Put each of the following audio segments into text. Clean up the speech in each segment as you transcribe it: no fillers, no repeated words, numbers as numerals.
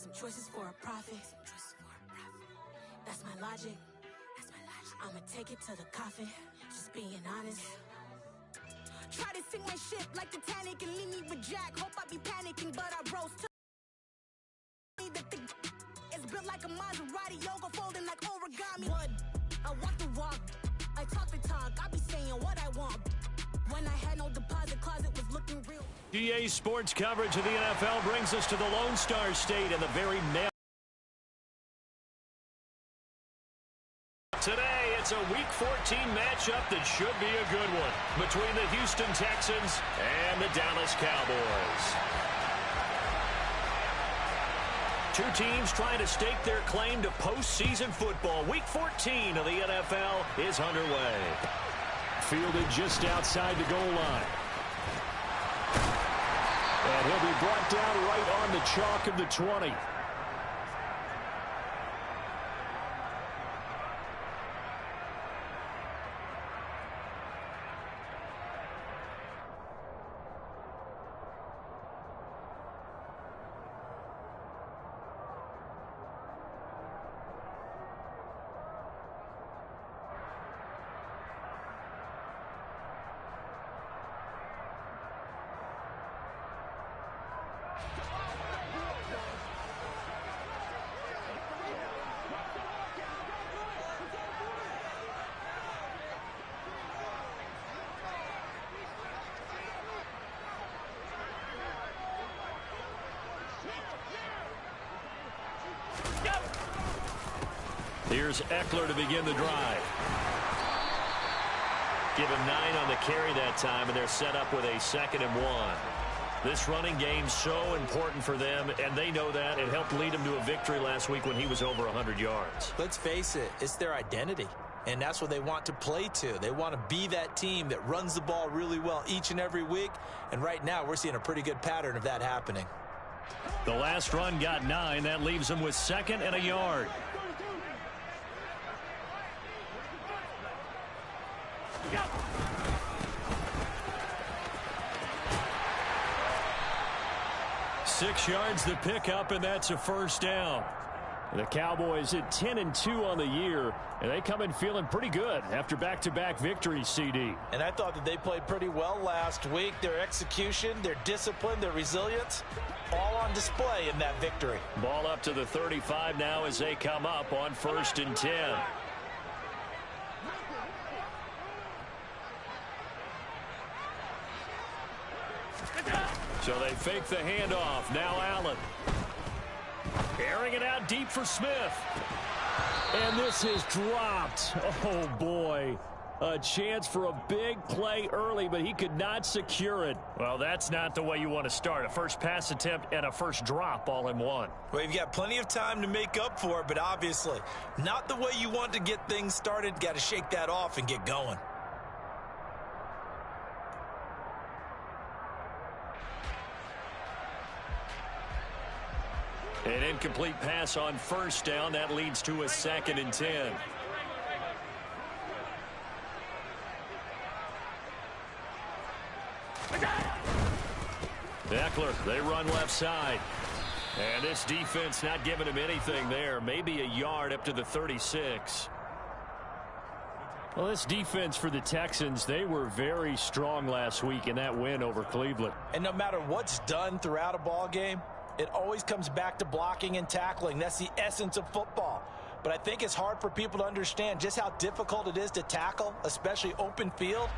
some choices for a profit. That's my logic. I'ma take it to the coffin. Just being honest. Try to sing my shit like Titanic and leave me with Jack. Hope I be panicking, but I rose to it's built like a Maserati, yoga folding like origami. Wood, I walk the walk, I talk the talk, I be saying what I want. When I had no deposit, closet was looking real. GA Sports coverage of the NFL brings us to the Lone Star State and the very mail. Today, it's a Week 14 matchup that should be a good one between the Houston Texans and the Dallas Cowboys. Two teams trying to stake their claim to postseason football. Week 14 of the NFL is underway. Fielded just outside the goal line. And he'll be brought down right on the chalk of the 20. Here's Eckler to begin the drive. Give him 9 on the carry that time, and they're set up with a 2nd and 1. This running game's so important for them, and they know that. It helped lead them to a victory last week when he was over 100 yards. Let's face it, it's their identity, and that's what they want to play to. They want to be that team that runs the ball really well each and every week, and right now we're seeing a pretty good pattern of that happening. The last run got 9. That leaves them with 2nd and a yard. Six yards the pickup, and that's a first down. The Cowboys at 10-2 on the year, and they come in feeling pretty good after back-to-back victories, CD. And I thought that they played pretty well last week. Their execution, their discipline, their resilience, all on display in that victory. Ball up to the 35 now as they come up on 1st and 10. So they fake the handoff. Now Allen. Airing it out deep for Smith. And this is dropped. Oh, boy. A chance for a big play early, but he could not secure it. Well, that's not the way you want to start. A first pass attempt and a first drop all in one. Well, you've got plenty of time to make up for it, but obviously not the way you want to get things started. Got to shake that off and get going. An incomplete pass on 1st down. That leads to a 2nd and 10. Eckler, they run left side. And this defense not giving him anything there. Maybe a yard up to the 36. Well, this defense for the Texans, they were very strong last week in that win over Cleveland. And no matter what's done throughout a ball game, it always comes back to blocking and tackling. That's the essence of football. But I think it's hard for people to understand just how difficult it is to tackle, especially open field.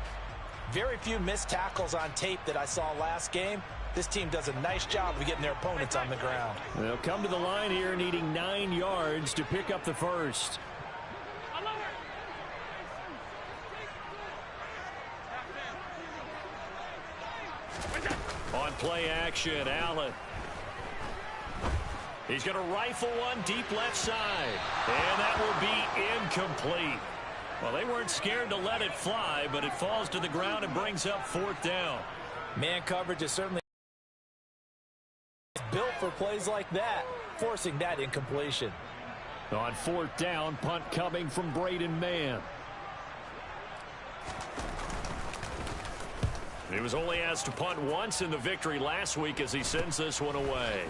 Very few missed tackles on tape that I saw last game. This team does a nice job of getting their opponents on the ground. They'll come to the line here needing 9 yards to pick up the first. On play action, Allen. He's going to rifle one deep left side. And that will be incomplete. Well, they weren't scared to let it fly, but it falls to the ground and brings up 4th down. Man coverage is certainly built for plays like that, forcing that incompletion. On 4th down, punt coming from Braden Mann. He was only asked to punt once in the victory last week as he sends this one away.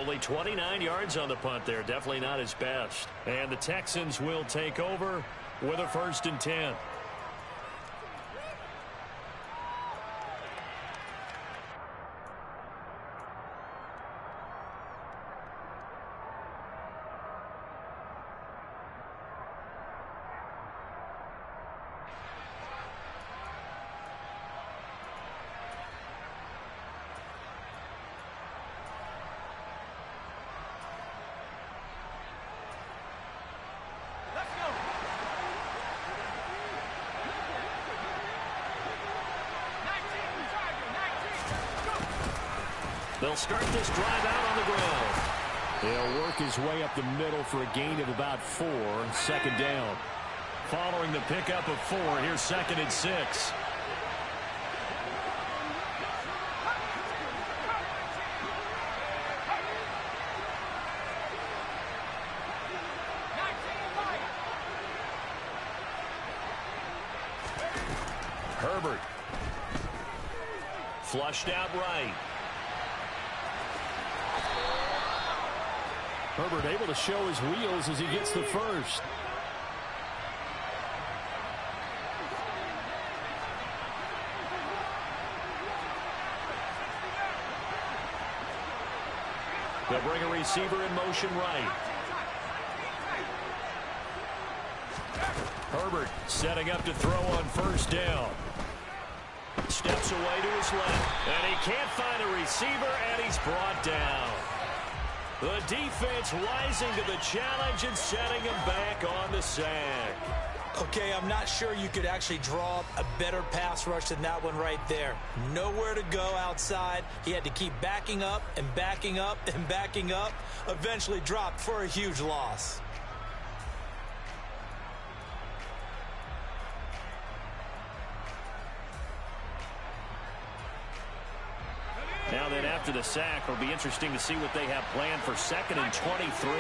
Only 29 yards on the punt there. Definitely not his best. And the Texans will take over with a 1st and 10. They'll start this drive out on the ground. He'll work his way up the middle for a gain of about 4. 2nd down. Following the pickup of 4, here's 2nd and 6. Herbert. Flushed out right. Herbert able to show his wheels as he gets the first. They'll bring a receiver in motion right. Herbert setting up to throw on 1st down. Steps away to his left. And he can't find a receiver, and he's brought down. The defense rising to the challenge and setting him back on the sack. Okay, I'm not sure you could actually draw up a better pass rush than that one right there. Nowhere to go outside. He had to keep backing up and backing up and backing up. Eventually dropped for a huge loss. Now then, after the sack, it'll be interesting to see what they have planned for 2nd and 23.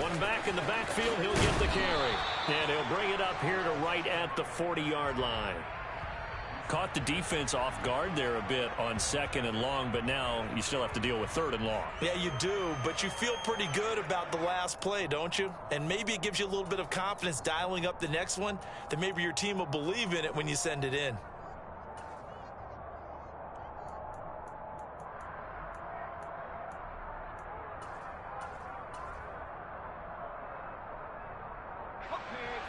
One back in the backfield, he'll get the carry. And he'll bring it up here to right at the 40-yard line. Caught the defense off guard there a bit on 2nd and long, but now you still have to deal with 3rd and long. Yeah, you do, but you feel pretty good about the last play, don't you? And maybe it gives you a little bit of confidence dialing up the next one, that maybe your team will believe in it when you send it in.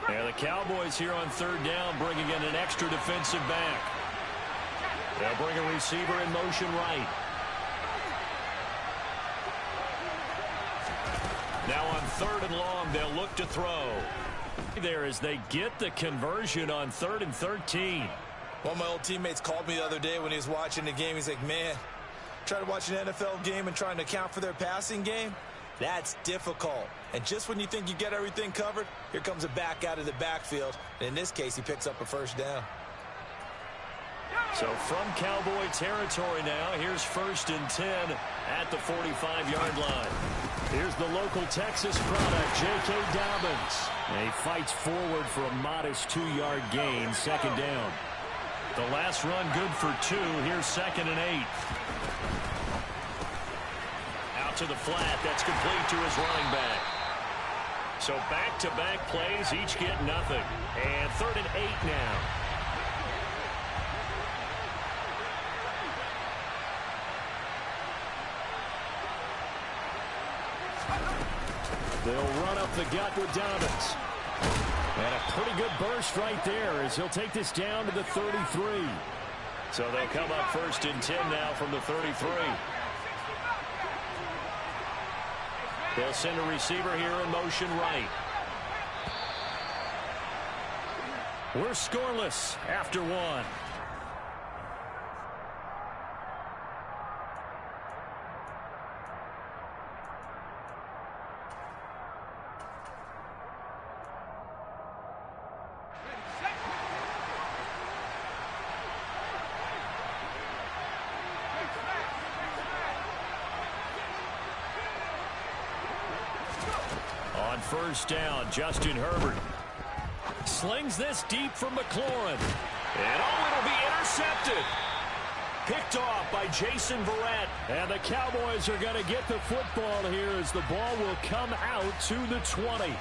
And the Cowboys here on 3rd down, bringing in an extra defensive back. They'll bring a receiver in motion right. Now on 3rd and long, they'll look to throw. There as they get the conversion on 3rd and 13. One of my old teammates called me the other day when he was watching the game. He's like, man, trying to watch an NFL game and trying to account for their passing game? That's difficult. And just when you think you get everything covered, here comes a back out of the backfield. And in this case, he picks up a 1st down. So from Cowboy territory now, here's 1st and 10 at the 45-yard line. Here's the local Texas product, J.K. Dobbins. And he fights forward for a modest 2-yard gain, 2nd down. The last run good for 2. Here's 2nd and 8. Out to the flat. That's complete to his running back. So back-to-back plays, each get nothing. And 3rd and 8 now. They'll run up the gut with Dobbins. And a pretty good burst right there as he'll take this down to the 33. So they'll come up 1st and 10 now from the 33. They'll send a receiver here in motion right. We're scoreless after 1. On 1st down, Justin Herbert slings this deep from McLaurin. And it'll be intercepted. Picked off by Jason Verrett. And the Cowboys are going to get the football here as the ball will come out to the 20.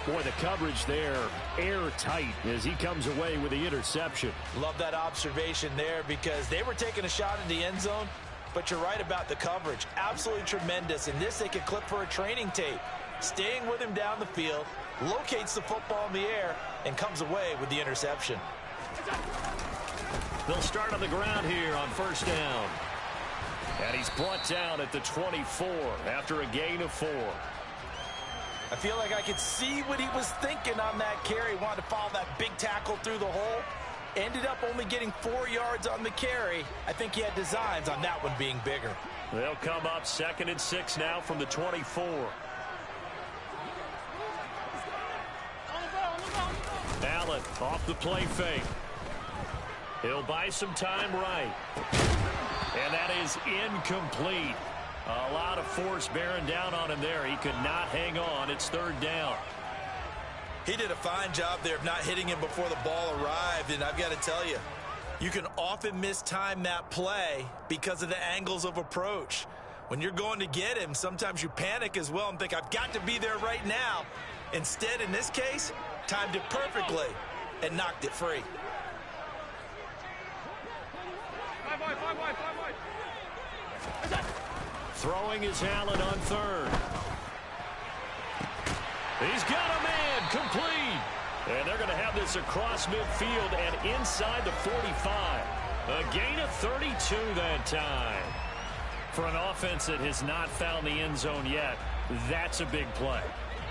Boy, the coverage there, airtight as he comes away with the interception. Love that observation there because they were taking a shot in the end zone, but you're right about the coverage. Absolutely tremendous. And this they could clip for a training tape. Staying with him down the field, locates the football in the air, and comes away with the interception. They'll start on the ground here on first down. And he's brought down at the 24 after a gain of 4. I feel like I could see what he was thinking on that carry. Wanted to follow that big tackle through the hole. Ended up only getting 4 yards on the carry. I think he had designs on that one being bigger. They'll come up 2nd and 6 now from the 24. Allen off the play fake. He'll buy some time right. And that is incomplete. A lot of force bearing down on him there. He could not hang on. It's 3rd down. He did a fine job there of not hitting him before the ball arrived. And I've got to tell you, you can often mistime that play because of the angles of approach. When you're going to get him, sometimes you panic as well and think, I've got to be there right now. Instead, in this case, timed it perfectly and knocked it free. Throwing is Allen on 3rd. He's got a man complete. And they're going to have this across midfield and inside the 45. A gain of 32 that time. For an offense that has not found the end zone yet, that's a big play.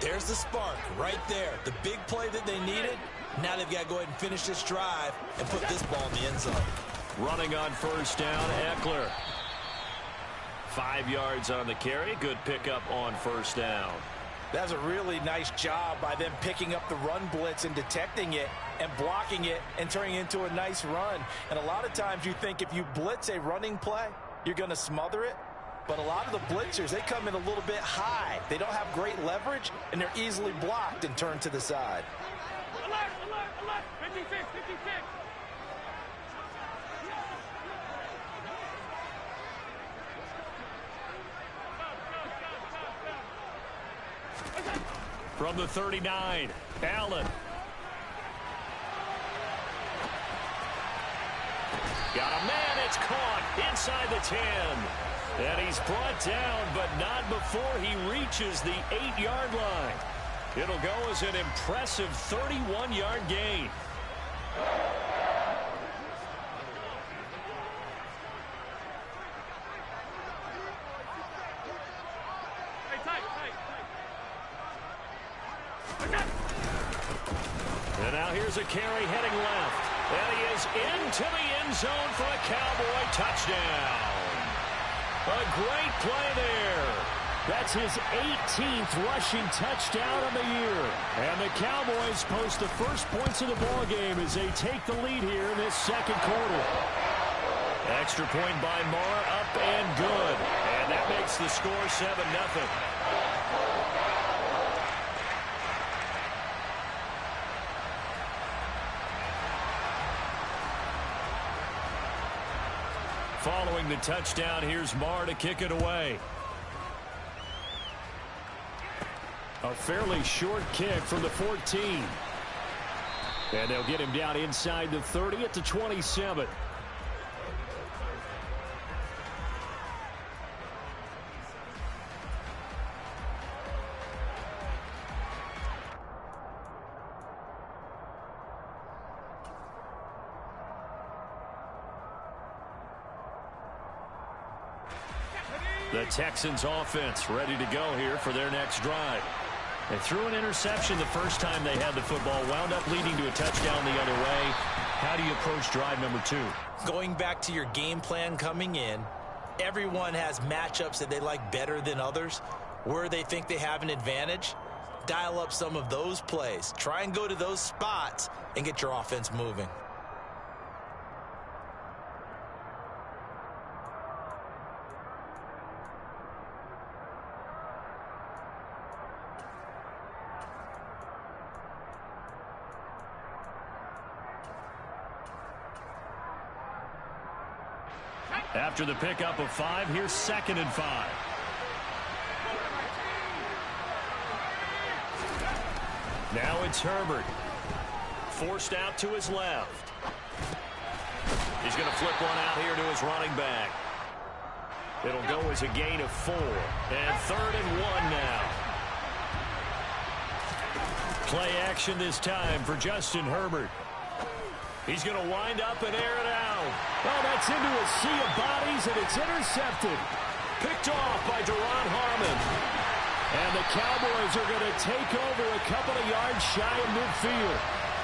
There's the spark right there. The big play that they needed. Now they've got to go ahead and finish this drive and put this ball in the end zone. Running on first down, Eckler. 5 yards on the carry. Good pickup on first down. That's a really nice job by them picking up the run blitz and detecting it and blocking it and turning it into a nice run. And a lot of times you think if you blitz a running play, you're going to smother it. But a lot of the blitzers, they come in a little bit high. They don't have great leverage, and they're easily blocked and turned to the side. Alert, alert, alert. 56, 56. From the 39, Allen. Got a man, it's caught inside the 10. And he's brought down, but not before he reaches the 8-yard line. It'll go as an impressive 31-yard gain. And now here's a carry heading left. And he is into the end zone for a Cowboy touchdown. A great play there. That's his 18th rushing touchdown of the year. And the Cowboys post the first points of the ball game as they take the lead here in this second quarter. Extra point by Marr, up and good. And that makes the score 7-0. Following the touchdown, here's Marr to kick it away. A fairly short kick from the 14. And they'll get him down inside the 30 at the 27. The Texans offense ready to go here for their next drive. They threw an interception the first time they had the football, wound up leading to a touchdown the other way. How do you approach drive number 2? Going back to your game plan coming in, everyone has matchups that they like better than others, where they think they have an advantage. Dial up some of those plays. Try and go to those spots and get your offense moving. After the pickup of 5, here's 2nd and 5. Now it's Herbert. Forced out to his left. He's going to flip one out here to his running back. It'll go as a gain of 4. And 3rd and 1 now. Play action this time for Justin Herbert. He's going to wind up and air it out. Oh, that's into a sea of bodies, and it's intercepted. Picked off by Duron Harmon. And the Cowboys are going to take over a couple of yards shy of midfield.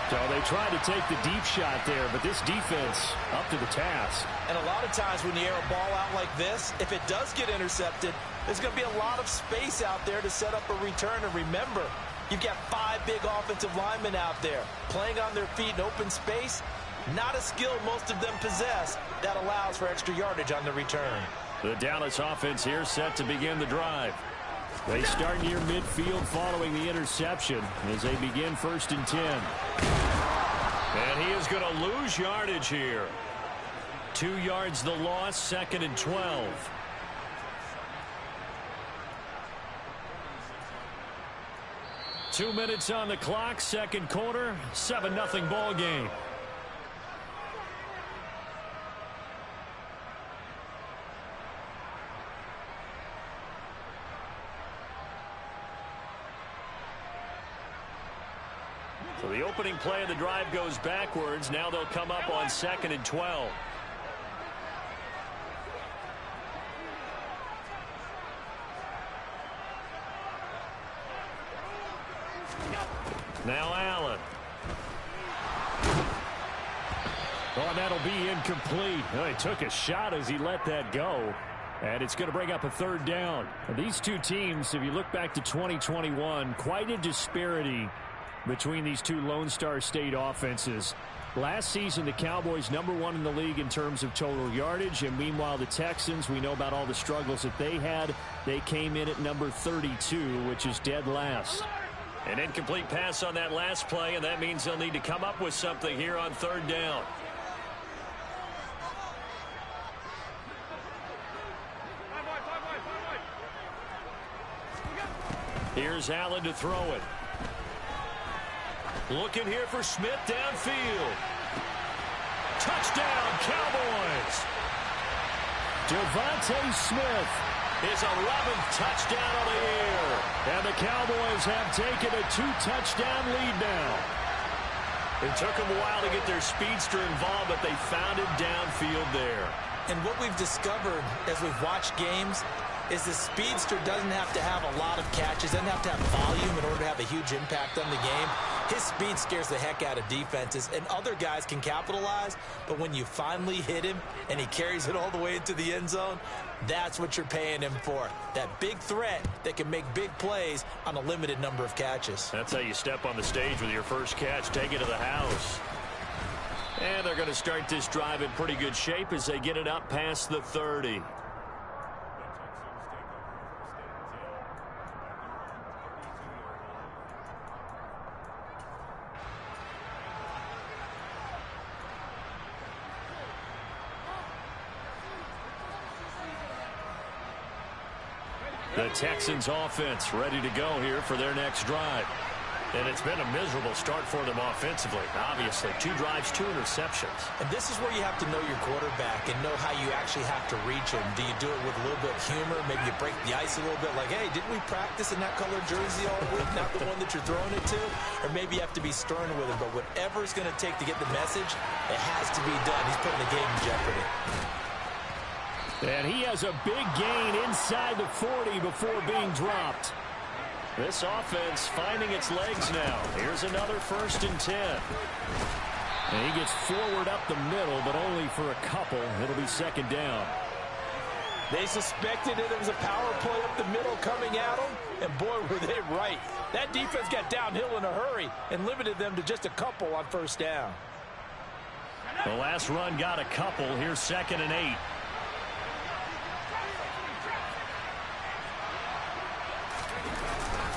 So they tried to take the deep shot there, but this defense up to the task. And a lot of times when you air a ball out like this, if it does get intercepted, there's going to be a lot of space out there to set up a return. And remember, you've got 5 big offensive linemen out there playing on their feet in open space. Not a skill most of them possess that allows for extra yardage on the return. The Dallas offense here set to begin the drive. They start near midfield following the interception as they begin 1st and 10. And he is going to lose yardage here. 2 yards the loss, 2nd and 12. Two minutes on the clock, 2nd quarter, 7-0 ball game. So the opening play of the drive goes backwards. Now they'll come up on 2nd and 12. Now Allen. Oh, and that'll be incomplete. Oh, he took a shot as he let that go. And it's going to bring up a 3rd down. These two teams, if you look back to 2021, quite a disparity between these two Lone Star State offenses. Last season, the Cowboys #1 in the league in terms of total yardage, and meanwhile the Texans, we know about all the struggles that they had. They came in at number 32, which is dead last. An incomplete pass on that last play, and that means they'll need to come up with something here on 3rd down. Here's Allen to throw it. Looking here for Smith downfield. Touchdown, Cowboys. Devontae Smith. His 11th touchdown of the year. And the Cowboys have taken a 2-touchdown lead now. It took them a while to get their speedster involved, but they found it downfield there. And what we've discovered as we've watched games is the speedster doesn't have to have a lot of catches, doesn't have to have volume in order to have a huge impact on the game. His speed scares the heck out of defenses, and other guys can capitalize, but when you finally hit him and he carries it all the way into the end zone, that's what you're paying him for. That big threat that can make big plays on a limited number of catches. That's how you step on the stage with your first catch, take it to the house. And they're going to start this drive in pretty good shape as they get it up past the 30. The Texans offense ready to go here for their next drive. And it's been a miserable start for them offensively. Obviously, 2 drives, 2 interceptions. And this is where you have to know your quarterback and know how you actually have to reach him. Do you do it with a little bit of humor? Maybe you break the ice a little bit like, hey, didn't we practice in that colored jersey all week, not the one that you're throwing it to? Or maybe you have to be stern with him. But whatever it's going to take to get the message, it has to be done. He's putting the game in jeopardy. And he has a big gain inside the 40 before being dropped. This offense finding its legs now. Here's another 1st and 10. And he gets forward up the middle, but only for a couple. It'll be 2nd down. They suspected that there was a power play up the middle coming at them, and boy, were they right. That defense got downhill in a hurry and limited them to just a couple on 1st down. The last run got a couple. Here's 2nd and 8.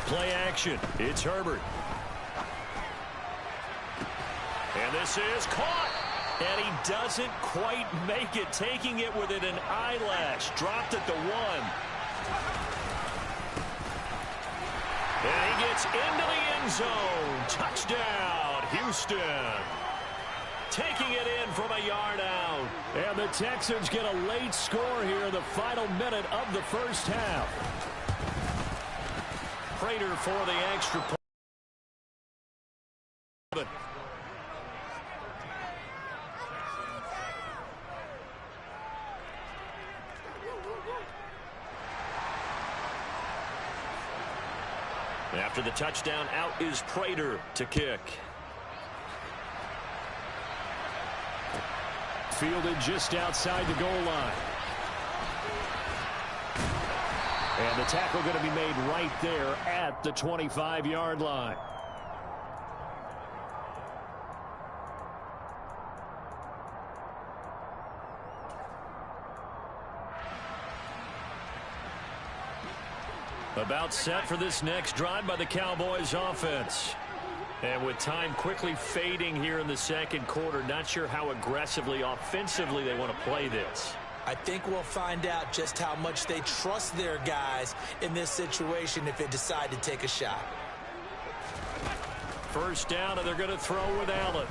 Play action. It's Herbert. And this is caught. And he doesn't quite make it, taking it within an eyelash. Dropped at the 1. And he gets into the end zone. Touchdown, Houston. Taking it in from a yard out. And the Texans get a late score here in the final minute of the first half. Prater for the extra point. After the touchdown, out is Prater to kick. Fielded just outside the goal line. And the tackle going to be made right there at the 25-yard line. About set for this next drive by the Cowboys offense. And with time quickly fading here in the second quarter, not sure how aggressively, offensively they want to play this. I think we'll find out just how much they trust their guys in this situation if they decide to take a shot. First down, and they're going to throw with Allen.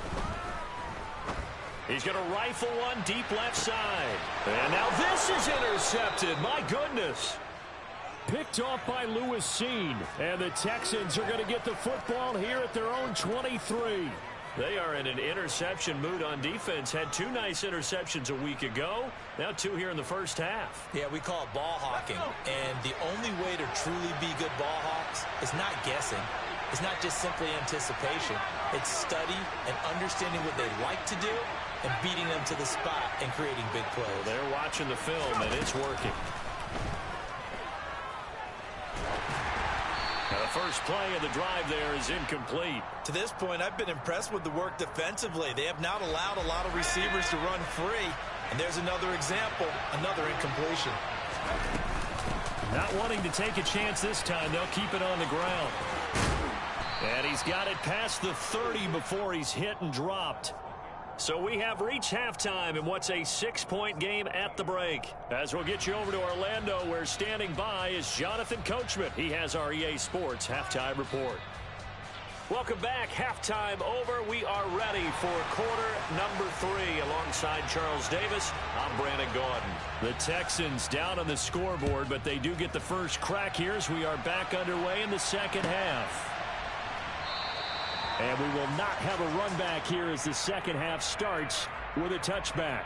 He's going to rifle one deep left side. And now this is intercepted. My goodness. Picked off by Lewis Seen. And the Texans are going to get the football here at their own 23. They are in an interception mood on defense. Had 2 nice interceptions a week ago. Now 2 here in the first half. Yeah, we call it ball hawking. And the only way to truly be good ball hawks is not guessing. It's not just simply anticipation. It's study and understanding what they like to do and beating them to the spot and creating big plays. Well, they're watching the film, and it's working. Now the first play of the drive there is incomplete. To this point, I've been impressed with the work defensively. They have not allowed a lot of receivers to run free. And there's another example, another incompletion. Not wanting to take a chance this time. They'll keep it on the ground. And he's got it past the 30 before he's hit and dropped. So we have reached halftime in what's a 6-point game at the break. As we'll get you over to Orlando, where standing by is Jonathan Coachman. He has our EA Sports Halftime Report. Welcome back. Halftime over. We are ready for quarter number 3. Alongside Charles Davis, I'm Brandon Gaudin. The Texans down on the scoreboard, but they do get the first crack here as we are back underway in the second half. And we will not have a run back here as the second half starts with a touchback.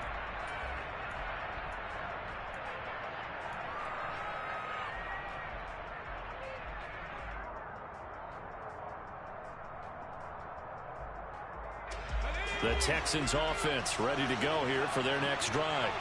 The Texans offense ready to go here for their next drive.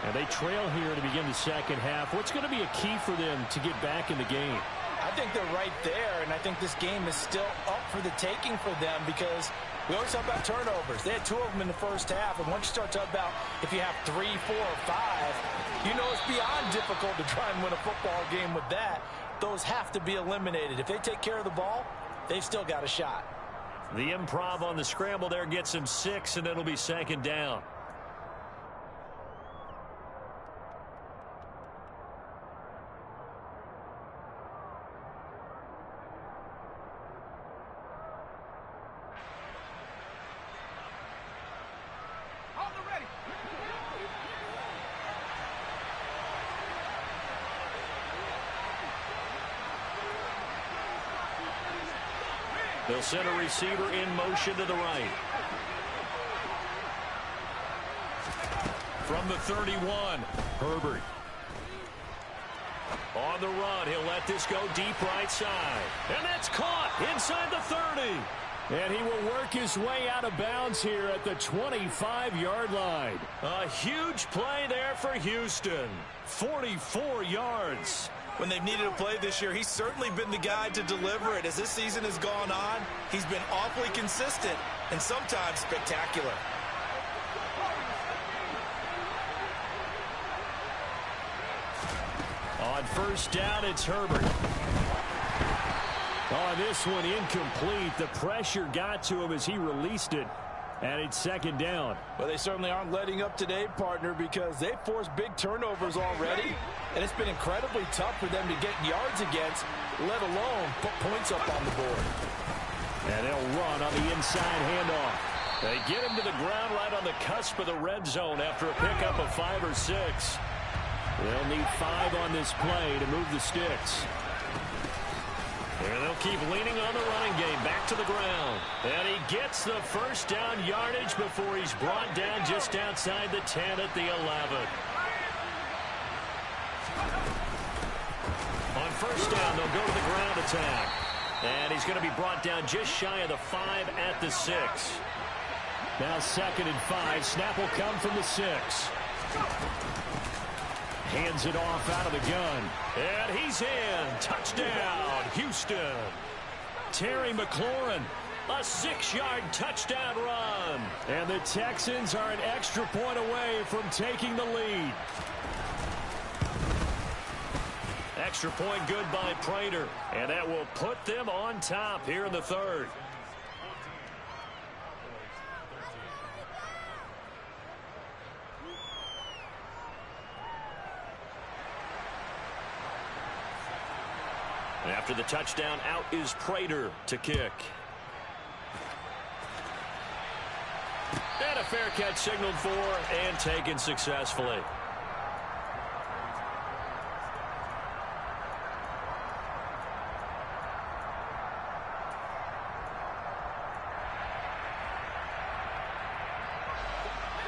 And they trail here to begin the second half. What's going to be a key for them to get back in the game? I think they're right there, and I think this game is still up for the taking for them because we always talk about turnovers. They had 2 of them in the first half, and once you start talking about if you have 3, 4, or 5, you know it's beyond difficult to try and win a football game with that. Those have to be eliminated. If they take care of the ball, they've still got a shot. The improv on the scramble there gets him 6, and it'll be second down. They'll send a receiver in motion to the right. From the 31, Herbert. On the run, he'll let this go deep right side. And that's caught inside the 30. And he will work his way out of bounds here at the 25-yard line. A huge play there for Houston. 44 yards. When they've needed a play this year, he's certainly been the guy to deliver it. As this season has gone on, he's been awfully consistent and sometimes spectacular. On first down, it's Herbert. On this one, incomplete. The pressure got to him as he released it. And it's second down. Well, they certainly aren't letting up today, partner, because they've forced big turnovers already, and it's been incredibly tough for them to get yards against, let alone put points up on the board. And they'll run on the inside handoff. They get him to the ground right on the cusp of the red zone after a pickup of 5 or 6. They'll need 5 on this play to move the sticks. And they'll keep leaning on the running game back to the ground. And he gets the first down yardage before he's brought down just outside the 10 at the 11. On first down, they'll go to the ground attack. And he's going to be brought down just shy of the 5 at the 6. Now 2nd and 5. Snap will come from the 6. Hands it off out of the gun. And he's in. Touchdown, Houston. Terry McLaurin, a 6-yard touchdown run. And the Texans are an extra point away from taking the lead. Extra point good by Prater. And that will put them on top here in the 3rd. After the touchdown, out is Prater to kick. And a fair catch signaled for and taken successfully.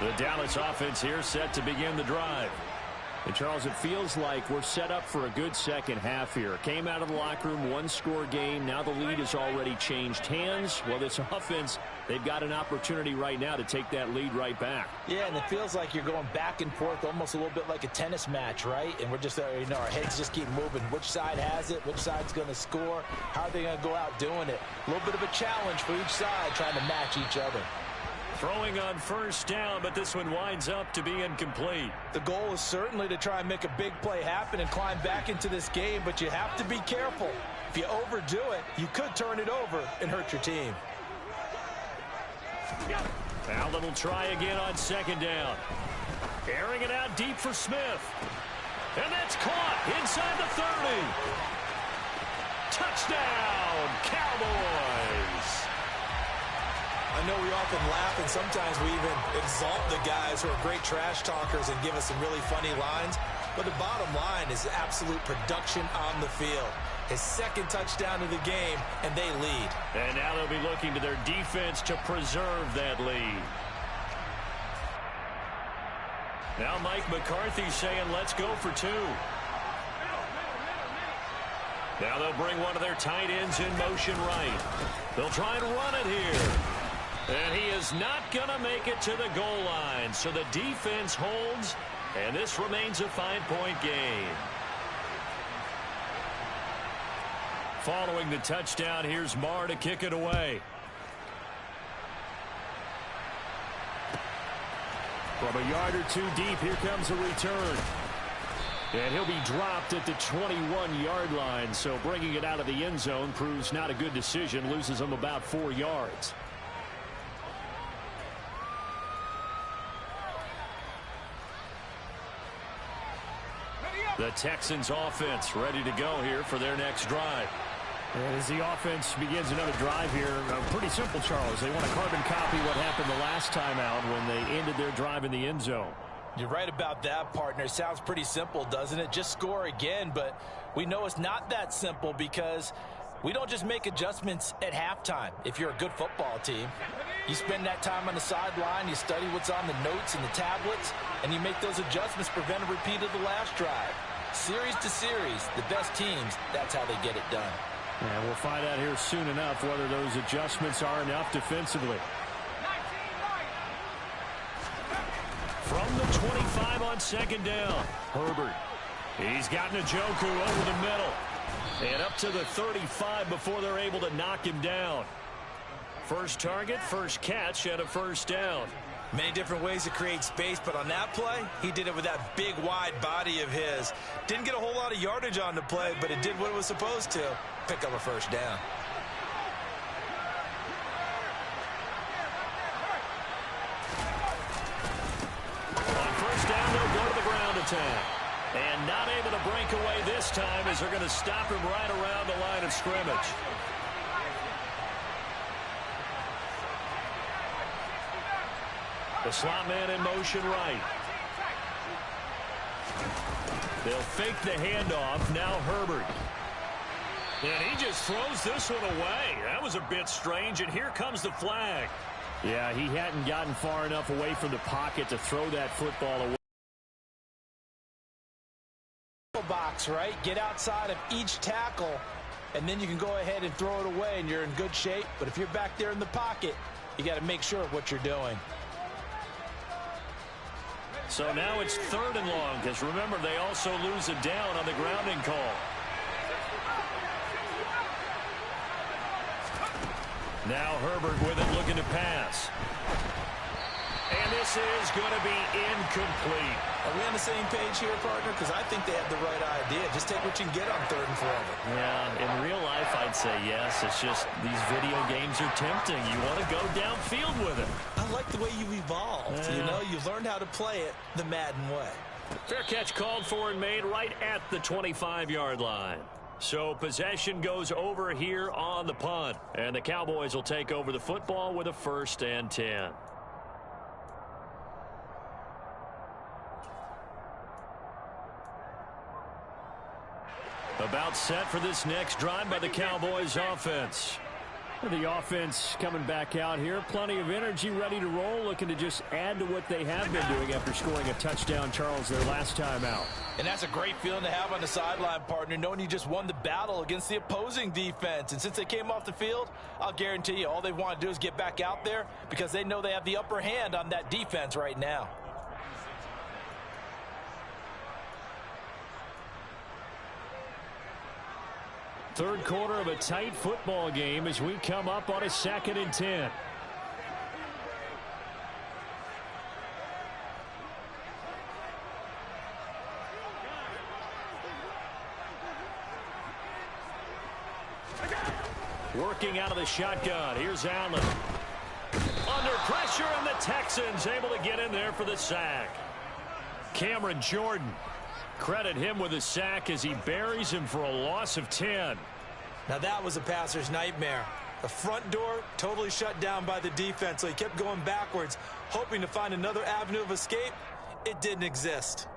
The Dallas offense here set to begin the drive. And, Charles, it feels like we're set up for a good second half here. Came out of the locker room, 1-score game. Now the lead has already changed hands. Well, this offense, they've got an opportunity right now to take that lead right back. Yeah, and it feels like you're going back and forth almost a little bit like a tennis match, right? And we're just, our heads just keep moving. Which side has it? Which side's going to score? How are they going to go out doing it? A little bit of a challenge for each side trying to match each other. Throwing on first down, but this one winds up to be incomplete. The goal is certainly to try and make a big play happen and climb back into this game, but you have to be careful. If you overdo it, you could turn it over and hurt your team. Allen will try again on 2nd down. Airing it out deep for Smith. And that's caught inside the 30. Touchdown, Cowboys. I know we often laugh, and sometimes we even exalt the guys who are great trash talkers and give us some really funny lines. But the bottom line is absolute production on the field. His 2nd touchdown of the game, and they lead. And now they'll be looking to their defense to preserve that lead. Now Mike McCarthy saying, let's go for 2. Now they'll bring one of their tight ends in motion right. They'll try and run it here. And he is not going to make it to the goal line. So the defense holds, and this remains a 5-point game. Following the touchdown, here's Marr to kick it away. From a yard or 2 deep, here comes a return. And he'll be dropped at the 21-yard line. So bringing it out of the end zone proves not a good decision. Loses him about 4 yards. The Texans offense ready to go here for their next drive. And as the offense begins another drive here, pretty simple, Charles. They want to carbon copy what happened the last time out when they ended their drive in the end zone. You're right about that, partner. Sounds pretty simple, doesn't it? Just score again, but we know it's not that simple because we don't just make adjustments at halftime. If you're a good football team, you spend that time on the sideline, you study what's on the notes and the tablets, and you make those adjustments, prevent a repeat of the last drive. Series to series, the best teams, that's how they get it done. And we'll find out here soon enough whether those adjustments are enough defensively. From the 25 on 2nd down, Herbert. He's got Njoku over the middle. And up to the 35 before they're able to knock him down. First target, first catch, and a first down. Many different ways to create space, but on that play, he did it with that big, wide body of his. Didn't get a whole lot of yardage on the play, but it did what it was supposed to. Pick up a first down. attack. And not able to break away this time as they're going to stop him right around the line of scrimmage. The slot man in motion right. They'll fake the handoff. Now Herbert. And he just throws this one away. That was a bit strange, and here comes the flag. Yeah, he hadn't gotten far enough away from the pocket to throw that football away. Box, right? Get outside of each tackle, and then you can go ahead and throw it away, and you're in good shape. But if you're back there in the pocket, you got to make sure of what you're doing. So now it's 3rd and long, because remember, they also lose a down on the grounding call. Now Herbert with it, looking to pass. And this is going to be incomplete. Are we on the same page here, partner? Because I think they have the right idea. Just take what you can get on 3rd and forever. Yeah, in real life, I'd say yes. It's just these video games are tempting. You want to go downfield with it. I like the way you evolved. Yeah. You know, you learned how to play it the Madden way. Fair catch called for and made right at the 25-yard line. So possession goes over here on the punt. And the Cowboys will take over the football with a 1st and 10. About set for this next drive by the Cowboys offense. The offense coming back out here. Plenty of energy, ready to roll, looking to just add to what they have been doing after scoring a touchdown, Charles, their last time out. And that's a great feeling to have on the sideline, partner, knowing you just won the battle against the opposing defense. And since they came off the field, I'll guarantee you all they want to do is get back out there because they know they have the upper hand on that defense right now. Third quarter of a tight football game as we come up on a 2nd and 10. Working out of the shotgun. Here's Allen. Under pressure, and the Texans able to get in there for the sack. Cameron Jordan. Credit him with a sack as he buries him for a loss of 10. Now that was a passer's nightmare. The front door totally shut down by the defense, so he kept going backwards, hoping to find another avenue of escape. It didn't exist.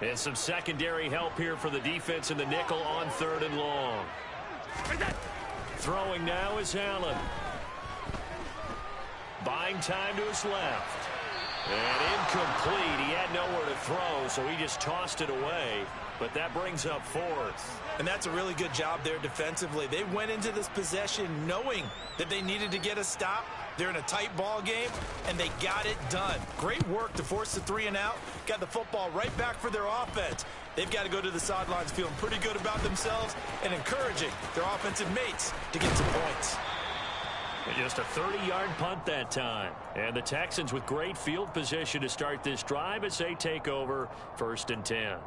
And some secondary help here for the defense in the nickel on 3rd and long. Throwing now is Allen. Buying time to his left. And incomplete. He had nowhere to throw, so he just tossed it away. But that brings up 4th. And that's a really good job there defensively. They went into this possession knowing that they needed to get a stop. They're in a tight ball game, and they got it done. Great work to force the 3 and out. Got the football right back for their offense. They've got to go to the sidelines feeling pretty good about themselves and encouraging their offensive mates to get some points. Just a 30-yard punt that time. And the Texans with great field position to start this drive as they take over 1st and 10.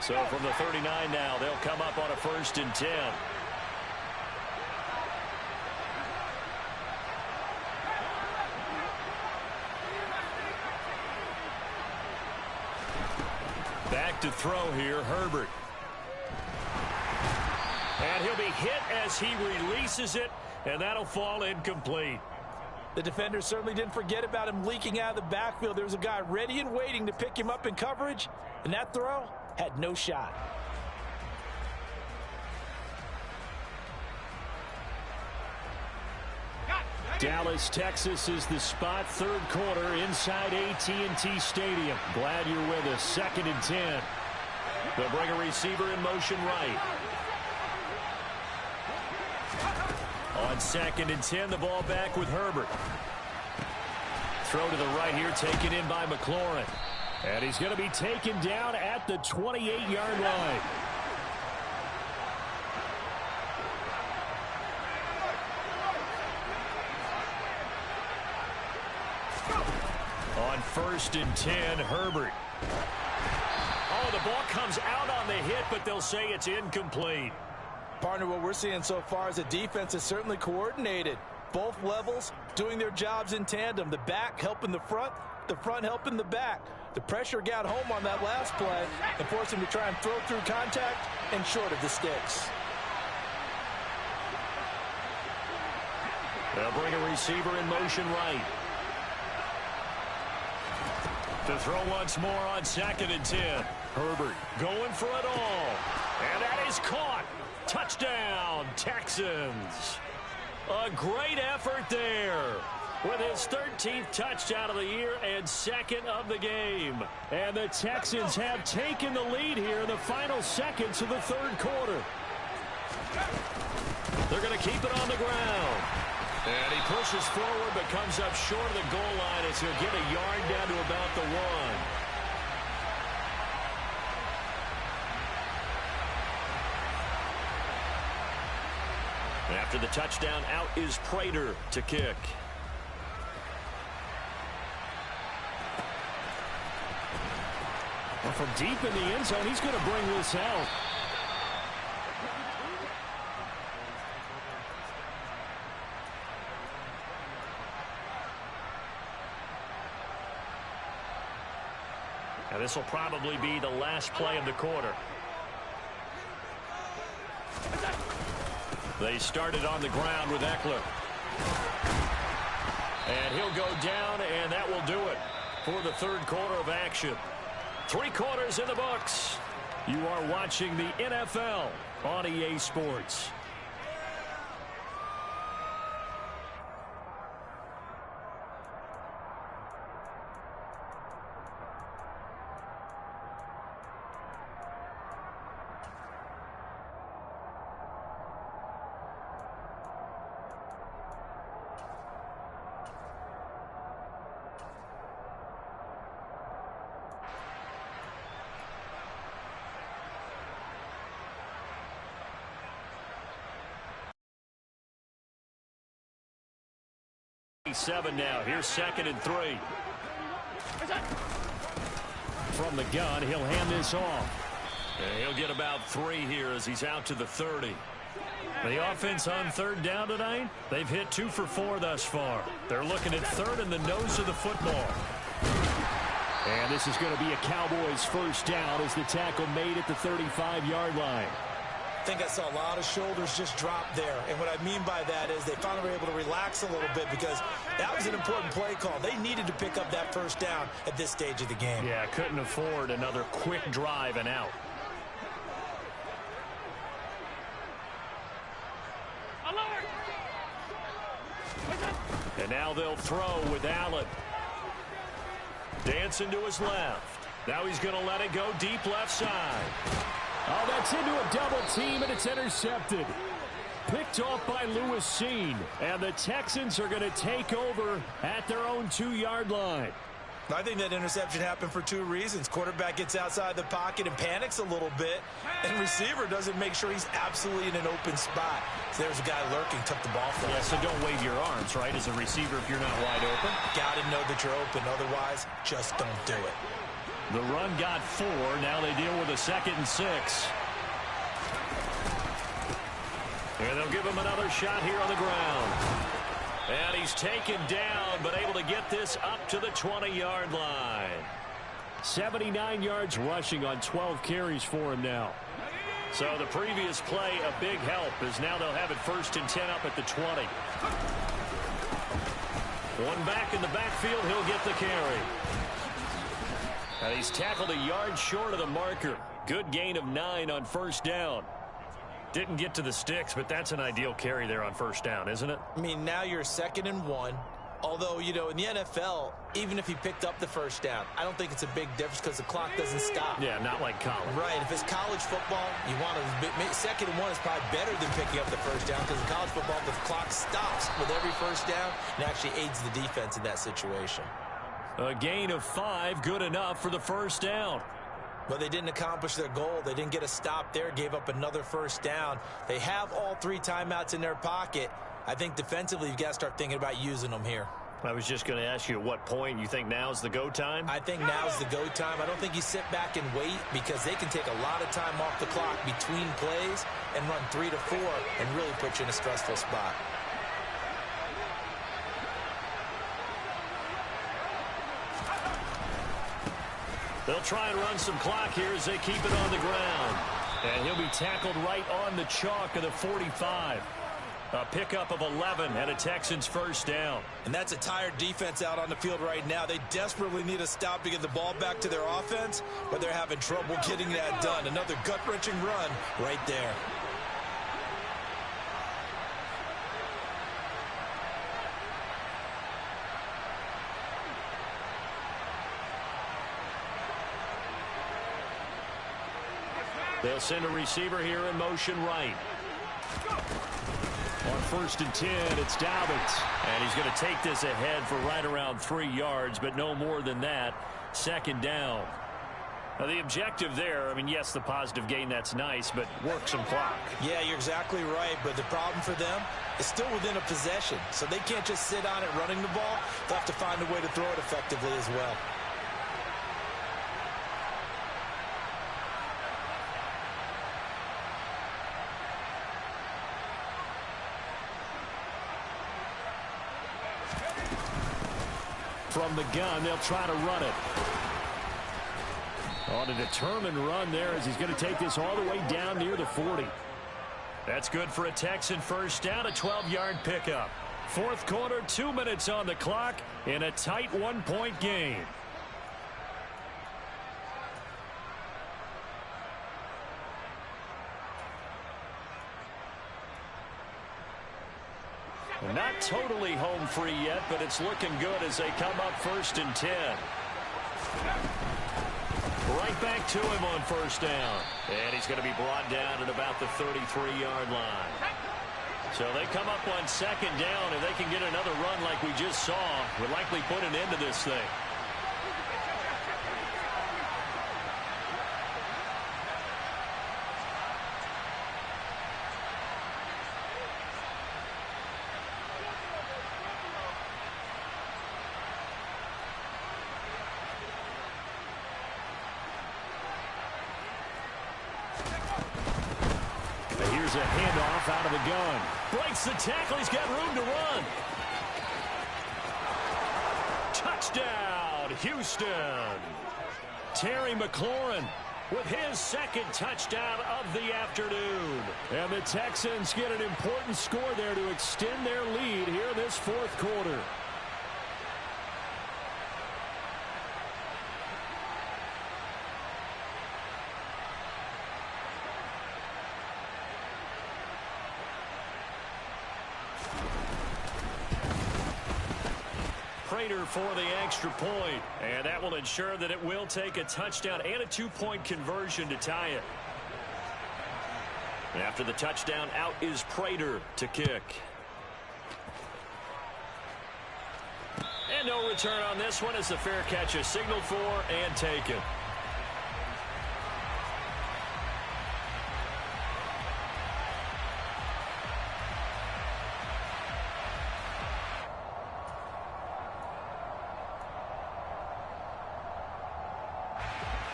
So from the 39 now, they'll come up on a 1st and 10. Back to throw here, Herbert. And he'll be hit as he releases it, and that'll fall incomplete. The defender certainly didn't forget about him leaking out of the backfield. There was a guy ready and waiting to pick him up in coverage, and that throw had no shot. Dallas, Texas is the spot. 3rd quarter inside AT&T Stadium. Glad you're with us. 2nd and 10. They'll bring a receiver in motion right. On 2nd and 10, the ball back with Herbert. Throw to the right here, taken in by McLaurin. And he's going to be taken down at the 28-yard line. On 1st and 10, Herbert. Oh, the ball comes out on the hit, but they'll say it's incomplete. Partner, what we're seeing so far is the defense is certainly coordinated. Both levels doing their jobs in tandem. The back helping the front helping the back. The pressure got home on that last play and forced him to try and throw through contact and short of the sticks. They'll bring a receiver in motion right. To throw once more on 2nd and 10. Herbert going for it all. And that is caught. Touchdown, Texans. A great effort there with his 13th touchdown of the year and 2nd of the game. And the Texans have taken the lead here in the final seconds of the 3rd quarter. They're going to keep it on the ground. And he pushes forward but comes up short of the goal line as he'll get a yard down to about the 1. After the touchdown, out is Prater to kick. Well, from deep in the end zone, he's going to bring this out. And this will probably be the last play of the quarter. They started on the ground with Eckler. And he'll go down, and that will do it for the 3rd quarter of action. 3 quarters in the books. You are watching the NFL on EA Sports. Now. Here's 2nd and 3. From the gun, he'll hand this off. And he'll get about 3 here as he's out to the 30. The offense on 3rd down tonight, they've hit 2 for 4 thus far. They're looking at 3rd in the nose of the football. And this is going to be a Cowboys 1st down as the tackle made at the 35-yard line. I think I saw a lot of shoulders just drop there. And what I mean by that is they finally were able to relax a little bit because that was an important play call. They needed to pick up that 1st down at this stage of the game. Yeah, couldn't afford another quick drive and out. And now they'll throw with Allen. Dancing to his left. Now he's going to let it go deep left side. Oh, that's into a double team, and it's intercepted. Picked off by Lewis Seen. And the Texans are going to take over at their own 2-yard line. I think that interception happened for 2 reasons. Quarterback gets outside the pocket and panics a little bit, and receiver doesn't make sure he's absolutely in an open spot. So there's a guy lurking, took the ball from him. Yeah, so don't wave your arms, right, as a receiver if you're not wide open. Got to know that you're open. Otherwise, just don't do it. The run got 4. Now they deal with a 2nd and 6. And they'll give him another shot here on the ground. And he's taken down, but able to get this up to the 20-yard line. 79 yards rushing on 12 carries for him now. So the previous play, a big help, as now they'll have it 1st and 10 up at the 20. One back in the backfield, he'll get the carry. And he's tackled a yard short of the marker. Good gain of 9 on 1st down. Didn't get to the sticks, but that's an ideal carry there on 1st down, isn't it? I mean, now you're 2nd and 1. Although, you know, in the NFL, even if he picked up the 1st down, I don't think it's a big difference because the clock doesn't stop. Yeah, not like college. Right. If it's college football, you want to 2nd and 1 is probably better than picking up the 1st down because in college football, the clock stops with every 1st down and actually aids the defense in that situation. A gain of 5, good enough for the 1st down. But they didn't accomplish their goal. They didn't get a stop there, gave up another 1st down. They have all 3 timeouts in their pocket. I think defensively, you've got to start thinking about using them here. I was just going to ask you at what point you think now is the go time? I think now is the go time. I don't think you sit back and wait because they can take a lot of time off the clock between plays and run 3 to 4 and really put you in a stressful spot. They'll try and run some clock here as they keep it on the ground. And he'll be tackled right on the chalk of the 45. A pickup of 11 and a Texans first down. And that's a tired defense out on the field right now. They desperately need a stop to get the ball back to their offense, but they're having trouble getting that done. Another gut-wrenching run right there. They'll send a receiver here in motion right. On 1st and 10, it's Dobbins. And he's going to take this ahead for right around 3 yards, but no more than that. 2nd down. Now, the objective there, I mean, yes, the positive gain, that's nice, but work some clock. Yeah, you're exactly right, but the problem for them is still within a possession. So they can't just sit on it running the ball. They'll have to find a way to throw it effectively as well. From the gun, they'll try to run it. On a determined run there as he's going to take this all the way down near the 40. That's good for a Texan first down, a 12-yard pickup. 4th quarter, 2 minutes on the clock in a tight 1-point game. Not totally home free yet, but it's looking good as they come up 1st and 10. Right back to him on 1st down. And he's going to be brought down at about the 33-yard line. So they come up on 2nd down. If they can get another run like we just saw, would likely put an end to this thing. Here's a handoff out of the gun. Breaks the tackle. He's got room to run. Touchdown, Houston. Terry McLaurin with his 2nd touchdown of the afternoon. And the Texans get an important score there to extend their lead here in this 4th quarter. Prater for the extra point, and that will ensure that it will take a touchdown and a 2-point conversion to tie it. After the touchdown, out is Prater to kick. And no return on this one as the fair catch is signaled for and taken.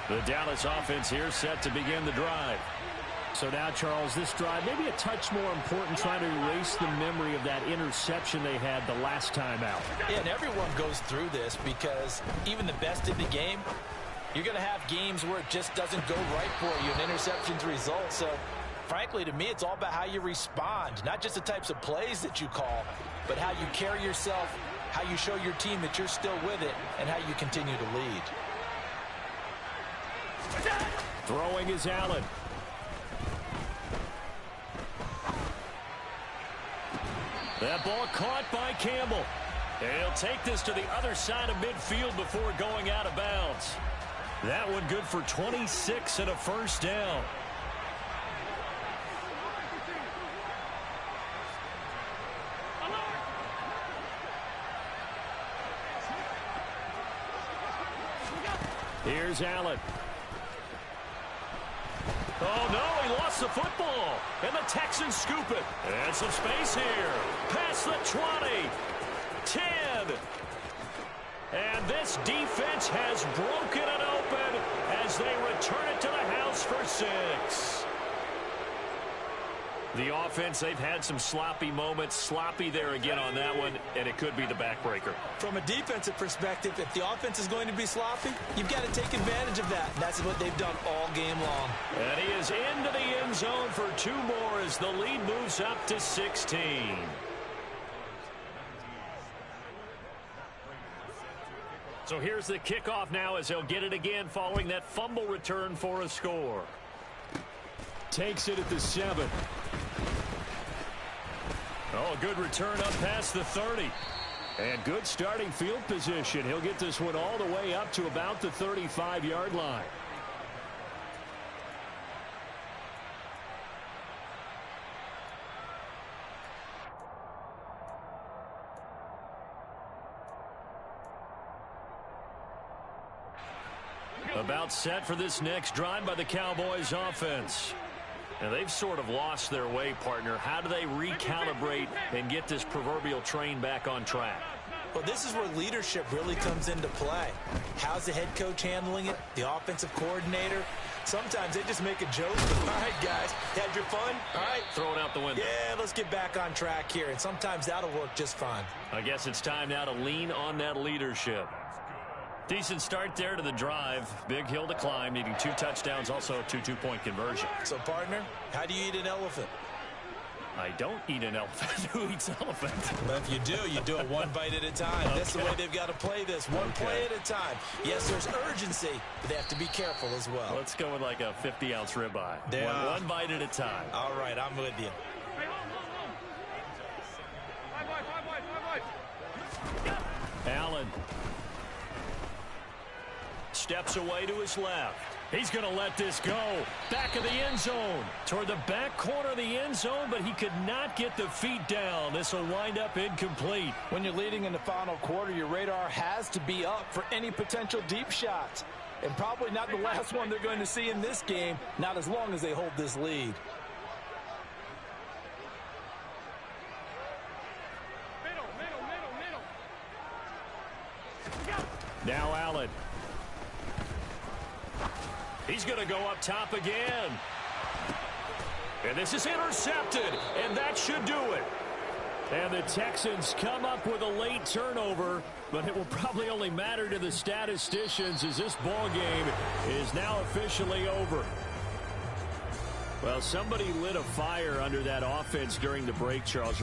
The Dallas offense here set to begin the drive. So now, Charles, this drive maybe a touch more important, trying to erase the memory of that interception they had the last time out. Yeah, and everyone goes through this because even the best in the game, you're going to have games where it just doesn't go right for you, and interceptions result. So, frankly, to me, it's all about how you respond, not just the types of plays that you call, but how you carry yourself, how you show your team that you're still with it, and how you continue to lead. Throwing is Allen. That ball caught by Campbell. And he'll take this to the other side of midfield before going out of bounds. That one good for 26 and a first down. Here's Allen. Oh, no, he lost the football. And the Texans scoop it. And some space here. Past the 20. 10. And this defense has broken it open as they return it to the house for 6. The offense, they've had some sloppy moments. Sloppy there again on that one, and it could be the backbreaker. From a defensive perspective, if the offense is going to be sloppy, you've got to take advantage of that. And that's what they've done all game long. And he is into the end zone for 2 more as the lead moves up to 16. So here's the kickoff now as he'll get it again following that fumble return for a score. Takes it at the 7. Oh, a good return up past the 30. And good starting field position. He'll get this one all the way up to about the 35-yard line. About set for this next drive by the Cowboys offense. And they've sort of lost their way, partner. How do they recalibrate and get this proverbial train back on track? Well, this is where leadership really comes into play. How's the head coach handling it? The offensive coordinator? Sometimes they just make a joke. All right, guys, had your fun? All right. Throw it out the window. Yeah, let's get back on track here. And sometimes that'll work just fine. I guess it's time now to lean on that leadership. Decent start there to the drive. Big hill to climb, needing 2 touchdowns, also a 2-2-point conversion. So, partner, how do you eat an elephant? I don't eat an elephant. Who eats elephant? But if you do it 1 bite at a time. Okay. That's the way they've got to play this. One play at a time. Yes, there's urgency, but they have to be careful as well. Let's go with like a 50-ounce ribeye. One bite at a time. All right, I'm with you. Allen steps away to his left. He's going to let this go. Back of the end zone. Toward the back corner of the end zone, but he could not get the feet down. This will wind up incomplete. When you're leading in the final quarter, your radar has to be up for any potential deep shots. And probably not the last one they're going to see in this game, not as long as they hold this lead. Now Allen. He's going to go up top again. And this is intercepted, and that should do it. And the Texans come up with a late turnover, but it will probably only matter to the statisticians as this ball game is now officially over. Well, somebody lit a fire under that offense during the break, Charles.